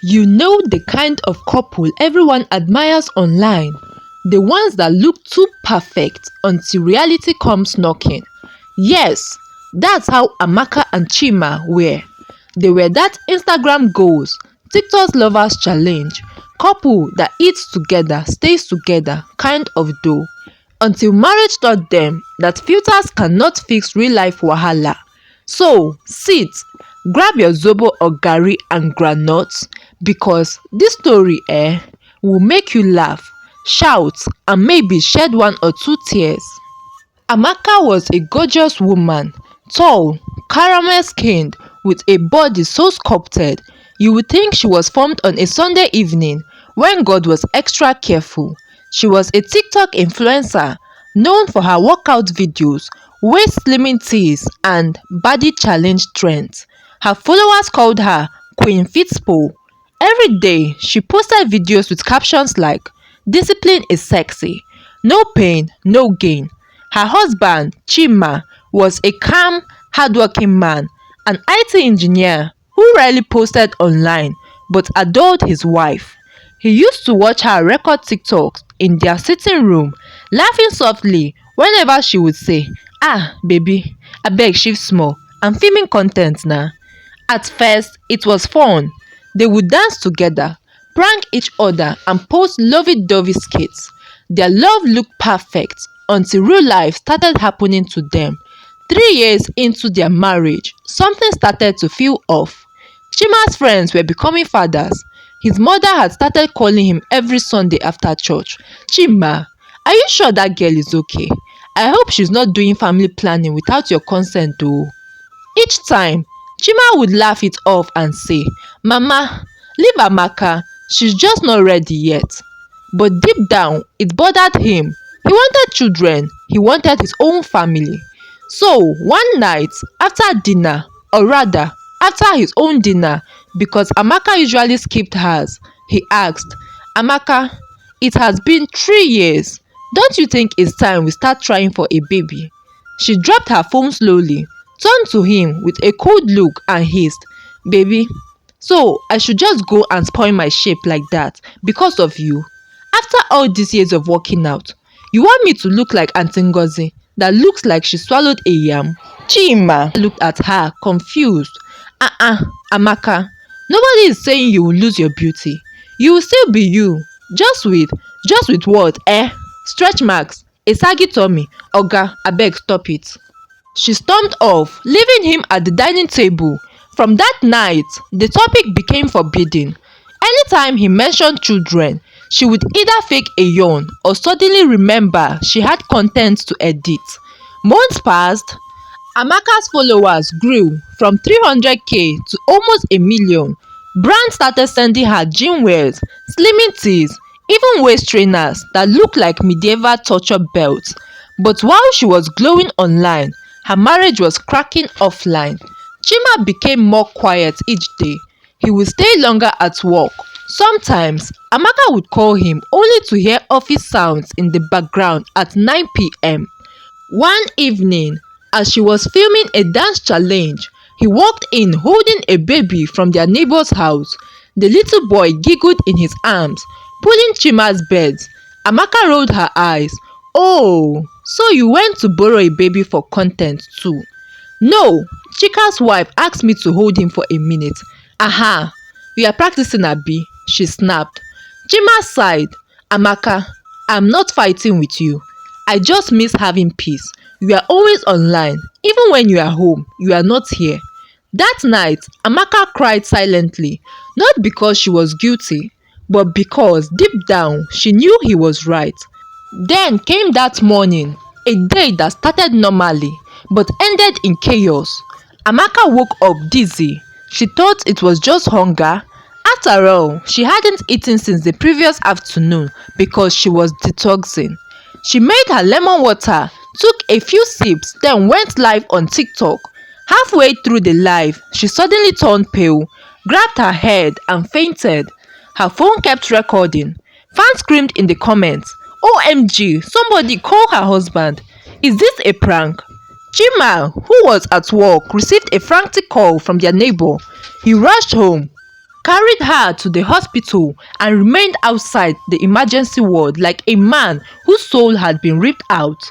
You know, the kind of couple everyone admires online, the ones that look too perfect until reality comes knocking. Yes, that's how Amaka and Chima were. They were that Instagram goals, TikTok lovers challenge, couple that eats together, stays together kind of dough. Until marriage taught them that filters cannot fix real life wahala. So, sit, grab your zobo or gari and granuts, because this story will make you laugh, shout, and maybe shed one or two tears. Amaka was a gorgeous woman, tall, caramel-skinned, with a body so sculpted, you would think she was formed on a Sunday evening when God was extra careful. She was a TikTok influencer, known for her workout videos, waist slimming teas, and body challenge trends. Her followers called her Queen Fitspo. Every day, she posted videos with captions like, "Discipline is sexy, no pain, no gain." Her husband, Chima, was a calm, hardworking man, an IT engineer who rarely posted online but adored his wife. He used to watch her record TikToks in their sitting room, laughing softly whenever she would say, "Ah, baby, abeg shift small, I'm filming content now." At first, it was fun. They would dance together, prank each other, and post lovey-dovey skits. Their love looked perfect until real life started happening to them. 3 years into their marriage, something started to feel off. Chima's friends were becoming fathers. His mother had started calling him every Sunday after church. "Chima, are you sure that girl is okay? I hope she's not doing family planning without your consent though." Each time, Chima would laugh it off and say, "Mama, leave Amaka, she's just not ready yet." But deep down, it bothered him. He wanted children, he wanted his own family. So, one night, after dinner, or rather, after his own dinner, because Amaka usually skipped hers, he asked, "Amaka, it has been 3 years. Don't you think it's time we start trying for a baby?" She dropped her phone slowly, turned to him with a cold look and hissed, "Baby, so I should just go and spoil my shape like that because of you? After all these years of working out, you want me to look like Aunty Ngozi that looks like she swallowed a yam?" Chima looked at her, confused. Amaka, nobody is saying you will lose your beauty. You will still be you. Just with what, Stretch marks, a saggy tummy. Oga, abeg stop it." She stormed off, leaving him at the dining table. From that night, the topic became forbidden. Anytime he mentioned children, she would either fake a yawn or suddenly remember she had content to edit. Months passed. Amaka's followers grew from 300k to almost 1 million. Brands started sending her gym wears, slimming teas, even waist trainers that looked like medieval torture belts. But while she was glowing online, her marriage was cracking offline. Chima became more quiet each day. He would stay longer at work. Sometimes, Amaka would call him only to hear office sounds in the background at 9 p.m. One evening, as she was filming a dance challenge, he walked in holding a baby from their neighbor's house. The little boy giggled in his arms, pulling Chima's beds. Amaka rolled her eyes. "Oh, so you went to borrow a baby for content too?" "No, Chika's wife asked me to hold him for a minute." "Aha, you are practicing, Abi," she snapped. Chima sighed. "Amaka, I'm not fighting with you. I just miss having peace. You are always online. Even when you are home, you are not here." That night, Amaka cried silently, not because she was guilty, but because deep down she knew he was right. Then came that morning, a day that started normally but ended in chaos. Amaka woke up dizzy. She thought it was just hunger. After all, she hadn't eaten since the previous afternoon because she was detoxing. She made her lemon water, took a few sips, then went live on TikTok. Halfway through the live, she suddenly turned pale, grabbed her head and fainted. Her phone kept recording. Fans screamed in the comments, "OMG, somebody call her husband. Is this a prank?" Chima, who was at work, received a frantic call from their neighbor. He rushed home. carried her to the hospital and remained outside the emergency ward like a man whose soul had been ripped out.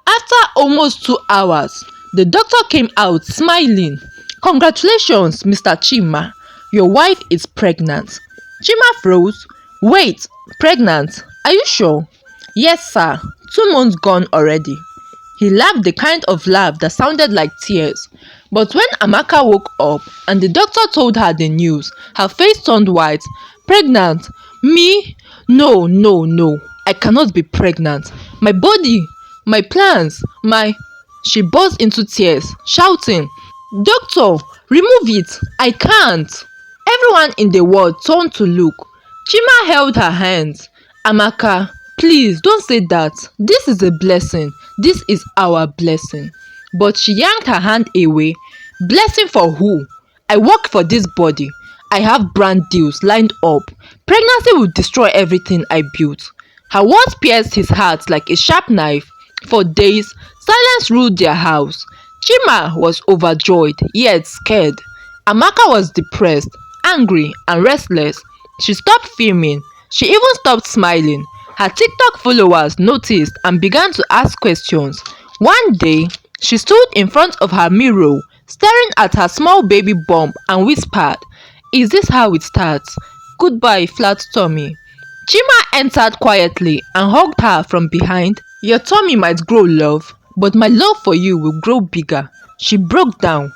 After almost 2 hours, the doctor came out smiling. "Congratulations, Mr. Chima. Your wife is pregnant." Chima froze. "Wait, pregnant? Are you sure?" "Yes, sir. 2 months gone already." He laughed the kind of laugh that sounded like tears. But when Amaka woke up and the doctor told her the news, her face turned white. "Pregnant? Me? No, no, no. I cannot be pregnant. My body, my plans, my..." She burst into tears, shouting, "Doctor, remove it. I can't." Everyone in the ward turned to look. Chima held her hands. "Amaka, please don't say that. This is a blessing. This is our blessing." But she yanked her hand away. "Blessing for who? I work for this body. I have brand deals lined up. Pregnancy will destroy everything I built." Her words pierced his heart like a sharp knife. For days, silence ruled their house. Chima was overjoyed yet scared. Amaka was depressed, angry and restless. She stopped filming. She even stopped smiling. Her TikTok followers noticed and began to ask questions. One day, she stood in front of her mirror, staring at her small baby bump and whispered, "Is this how it starts? Goodbye, flat tummy." Chima entered quietly and hugged her from behind. "Your tummy might grow, love, but my love for you will grow bigger." She broke down.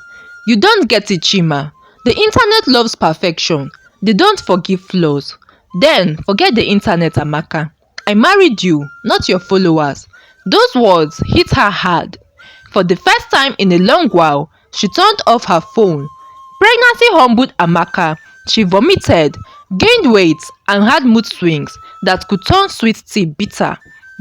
"You don't get it, Chima. The internet loves perfection. They don't forgive flaws." "Then forget the internet, Amaka. I married you, not your followers." Those words hit her hard. For the first time in a long while, she turned off her phone. Pregnancy humbled Amaka. She vomited, gained weight, and had mood swings that could turn sweet tea bitter.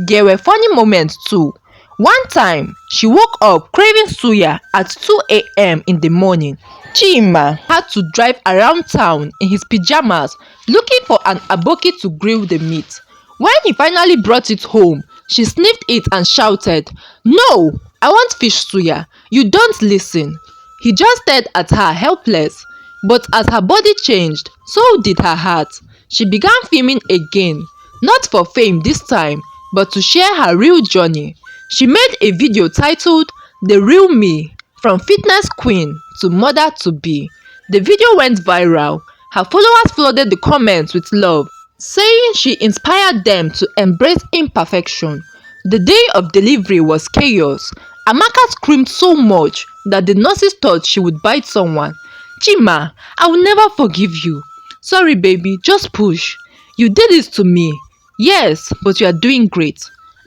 There were funny moments too. One time, she woke up craving suya at 2 a.m. in the morning. Chima had to drive around town in his pajamas looking for an aboki to grill the meat. When he finally brought it home, she sniffed it and shouted, "No, I want fish suya. You don't listen." He just stared at her helpless. But as her body changed, so did her heart. She began filming again, not for fame this time, but to share her real journey. She made a video titled "The Real Me, From Fitness Queen to Mother to Be." The video went viral. Her followers flooded the comments with love, saying she inspired them to embrace imperfection. The day of delivery was chaos. Amaka screamed so much that the nurses thought she would bite someone. "Chima, I will never forgive you." "Sorry baby, just push. You did this to me." "Yes, but you are doing great."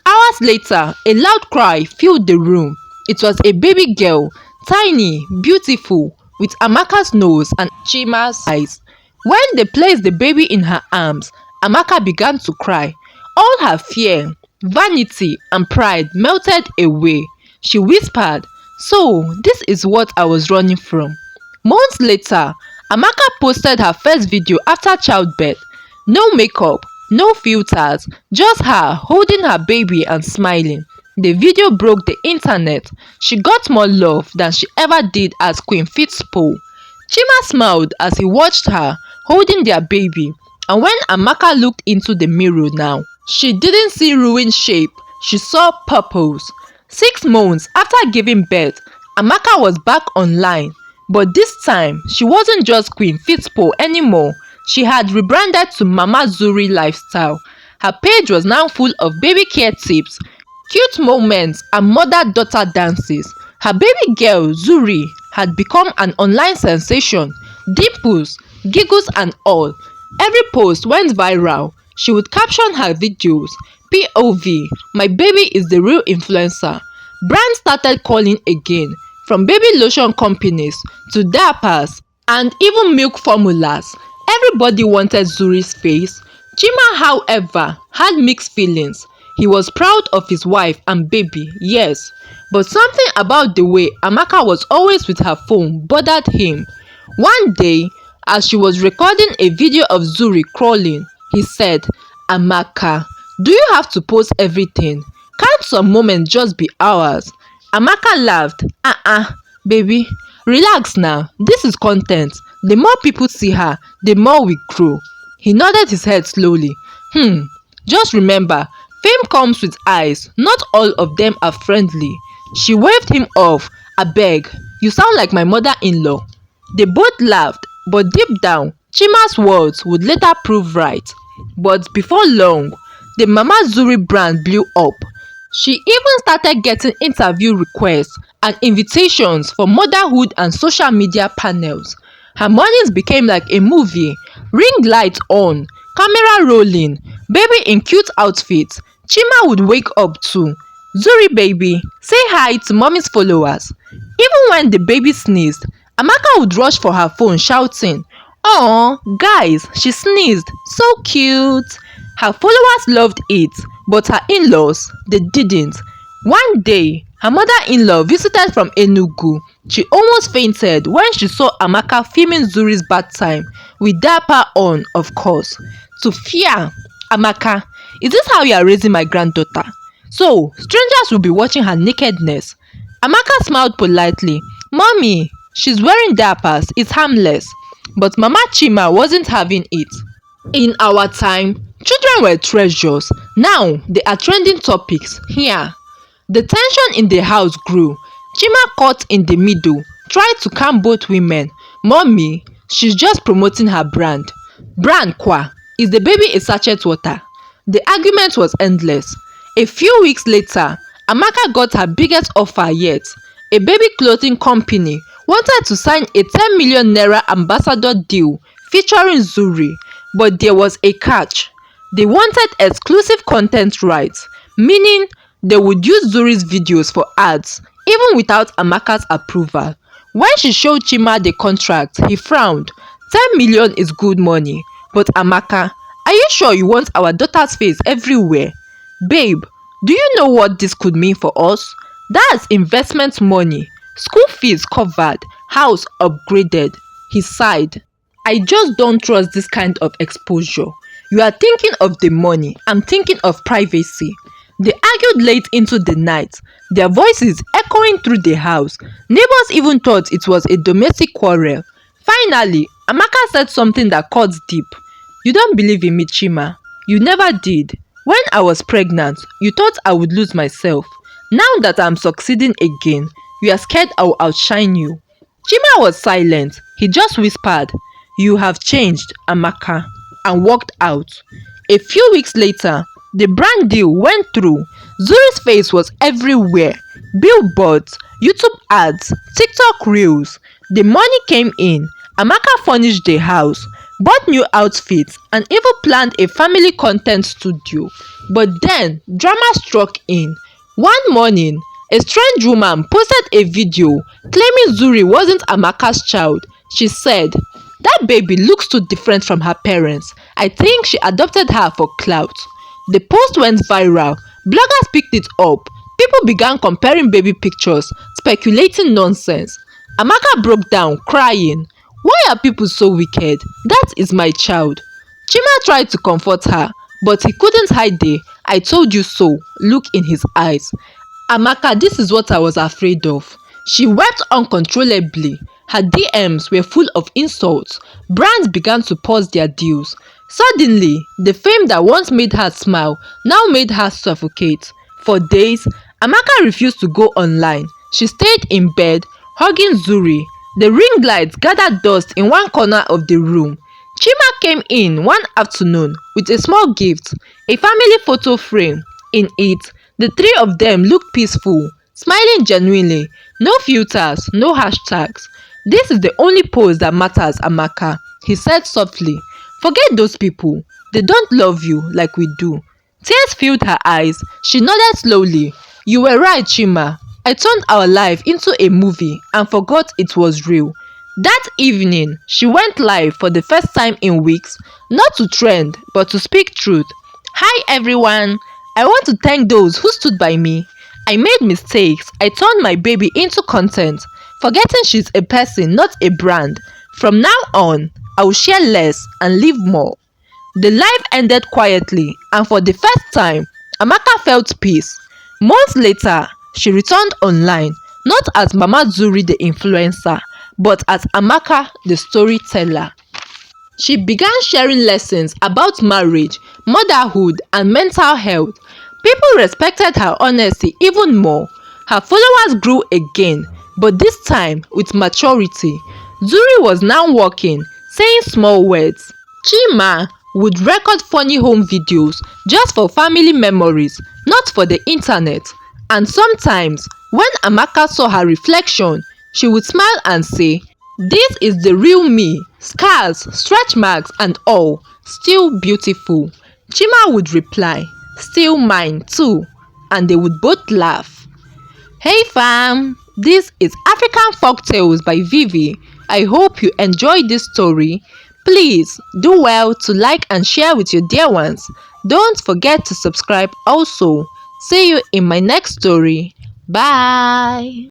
Hours later, a loud cry filled the room. It was a baby girl, tiny, beautiful, with Amaka's nose and Chima's eyes. When they placed the baby in her arms, Amaka began to cry. All her fear, vanity, and pride melted away. She whispered, "So, this is what I was running from." Months later, Amaka posted her first video after childbirth. No makeup, no filters, just her holding her baby and smiling. The video broke the internet. She got more love than she ever did as Queen Fitzpo. Chima smiled as he watched her holding their baby, and when Amaka looked into the mirror now, she didn't see ruined shape, she saw purpose. 6 months after giving birth, Amaka was back online. But this time, she wasn't just Queen Fitzpo anymore. She had rebranded to Mama Zuri Lifestyle. Her page was now full of baby care tips, cute moments, and mother-daughter dances. Her baby girl, Zuri, had become an online sensation. Dimples, giggles and all. Every post went viral. She would caption her videos, "POV, my baby is the real influencer." Brands started calling again, from baby lotion companies to diapers and even milk formulas. Everybody wanted Zuri's face. Chima, however, had mixed feelings. He was proud of his wife and baby, yes, but something about the way Amaka was always with her phone bothered him. One day, as she was recording a video of Zuri crawling, he said, "Amaka, do you have to post everything? Can't some moments just be ours?" Amaka laughed. Baby, relax now. This is content. The more people see her, the more we grow. He nodded his head slowly. Just remember, fame comes with eyes. Not all of them are friendly. She waved him off. Abeg, you sound like my mother-in-law. They both laughed, but deep down, Chima's words would later prove right. But before long, the Mama Zuri brand blew up. She even started getting interview requests and invitations for motherhood and social media panels. Her mornings became like a movie. Ring lights on, camera rolling, baby in cute outfits. Chima would wake up too. Zuri baby, say hi to mommy's followers. Even when the baby sneezed, Amaka would rush for her phone shouting, "Oh, guys, she sneezed, so cute." Her followers loved it, but her in-laws, they didn't. One day, her mother-in-law visited from Enugu. She almost fainted when she saw Amaka filming Zuri's bath time, with diaper on, of course. To fear, Amaka, is this how you are raising my granddaughter? So, strangers will be watching her nakedness. Amaka smiled politely. Mommy, she's wearing diapers, it's harmless. But Mama Chima wasn't having it. In our time, children were treasures. Now, they are trending topics. Here, the tension in the house grew. Chima caught in the middle, tried to calm both women. Mommy, she's just promoting her brand. Brand kwa, is the baby a sachet water? The argument was endless. A few weeks later, Amaka got her biggest offer yet. A baby clothing company wanted to sign a 10 million naira ambassador deal featuring Zuri, but there was a catch. They wanted exclusive content rights, meaning they would use Zuri's videos for ads, even without Amaka's approval. When she showed Chima the contract, he frowned. 10 million is good money, but Amaka, are you sure you want our daughter's face everywhere? Babe, do you know what this could mean for us? That's investment money. School fees covered, house upgraded. He sighed. I just don't trust this kind of exposure. You are thinking of the money, I'm thinking of privacy. They argued late into the night, their voices echoing through the house. Neighbors even thought it was a domestic quarrel. Finally, Amaka said something that cut deep. You don't believe in me, Chima. You never did. When I was pregnant, you thought I would lose myself. Now that I'm succeeding again, you are scared I will outshine you. Chima was silent. He just whispered, "You have changed, Amaka," and walked out. A few weeks later, the brand deal went through. Zuri's face was everywhere. Billboards, YouTube ads, TikTok reels. The money came in. Amaka furnished the house, bought new outfits, and even planned a family content studio. But then, drama struck in. One morning, a strange woman posted a video claiming Zuri wasn't Amaka's child. She said, "That baby looks too different from her parents. I think she adopted her for clout." The post went viral. Bloggers picked it up. People began comparing baby pictures, speculating nonsense. Amaka broke down, crying. "Why are people so wicked? That is my child." Chima tried to comfort her, but he couldn't hide the "I told you so" look in his eyes. Amaka, this is what I was afraid of. She wept uncontrollably. Her DMs were full of insults. Brands began to pause their deals. Suddenly, the fame that once made her smile now made her suffocate. For days, Amaka refused to go online. She stayed in bed, hugging Zuri. The ring lights gathered dust in one corner of the room. Chima came in one afternoon with a small gift, a family photo frame. In it, the three of them looked peaceful, smiling genuinely. No filters, no hashtags. "This is the only pose that matters, Amaka," he said softly. "Forget those people. They don't love you like we do." Tears filled her eyes. She nodded slowly. "You were right, Chima. I turned our life into a movie and forgot it was real." That evening, she went live for the first time in weeks, not to trend, but to speak truth. "Hi everyone. I want to thank those who stood by me. I made mistakes. I turned my baby into content, forgetting she's a person, not a brand. From now on, I will share less and live more." The live ended quietly, and for the first time, Amaka felt peace. Months later, she returned online, not as Mama Zuri the influencer, but as Amaka, the storyteller. She began sharing lessons about marriage, motherhood, and mental health. People respected her honesty even more. Her followers grew again, but this time with maturity. Zuri was now walking, saying small words. Chima would record funny home videos just for family memories, not for the internet. And sometimes, when Amaka saw her reflection, she would smile and say, "This is the real me, scars, stretch marks and all, still beautiful." Chima would reply, "Still mine too," and they would both laugh. Hey fam, this is African Folktales by Vivy. I hope you enjoyed this story. Please do well to like and share with your dear ones. Don't forget to subscribe also. See you in my next story. Bye.